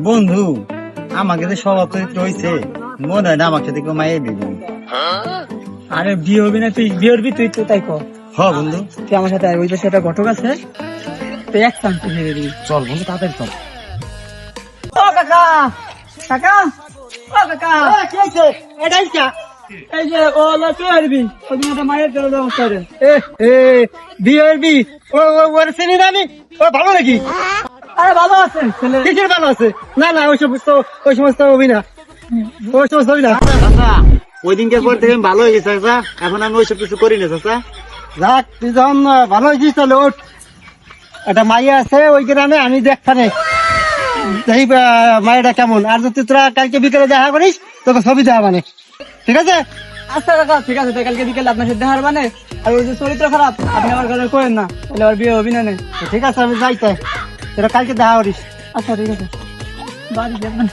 বন্ধু, আমাকে যে স্বভাব চরিত্র হয়েছে, মনে হয় না আমার সাথে কেউ মাইয়ে দিবি। আরে বিয়ে হবি না, তুই বিয়ে হবি, তুই তো তাই কর। হ বন্ধু, তুই আমার সাথে আয়, ওই পাশে একটা ঘটক আছে, তুই এক চান্স দিয়ে দিবি। চল বন্ধু, তাড়াতাড়ি চল। ও কাকা, কাকা, ও কাকা, কি হয়েছে? এটাই চা। এই যে ও তুই হবি, ওই দিন একটা মায়ের জন্য ব্যবস্থা করে। বিয়ে হবি? ওর চিনি না আমি। ও ভালো নাকি? আরে ভালো আছে ছেলে। কিসের ভালো আছে? না না, ওই সমস্ত হবি না, ওই সমস্ত হবি না। ওই দিনকার পর থেকে আমি ভালো হয়ে গেছি চাচা, এখন আমি ওইসব কিছু করি না চাচা। যাক, তুই যখন ভালো হয়েছিস তাহলে ওঠ। একটা মাইয়া আছে ওই গ্রামে, আমি দেখখানে এই মায়েরা কেমন। আর যদি তোরা কালকে বিকেলে দেখা করিস তোকে ছবি দেওয়া মানে, ঠিক আছে? আচ্ছা কাকা, ঠিক আছে, তাই কালকে বিকেলে আপনার সাথে দেখার মানে। আর ওই যে চরিত্র খারাপ, আপনি আমার কাছে করেন না, তাহলে আর বিয়ে হবি না নে। ঠিক আছে, আমি যাইতে, তোরা কালকে দেখা করিস। আচ্ছা ঠিক আছে, বাড়ি যাবেন।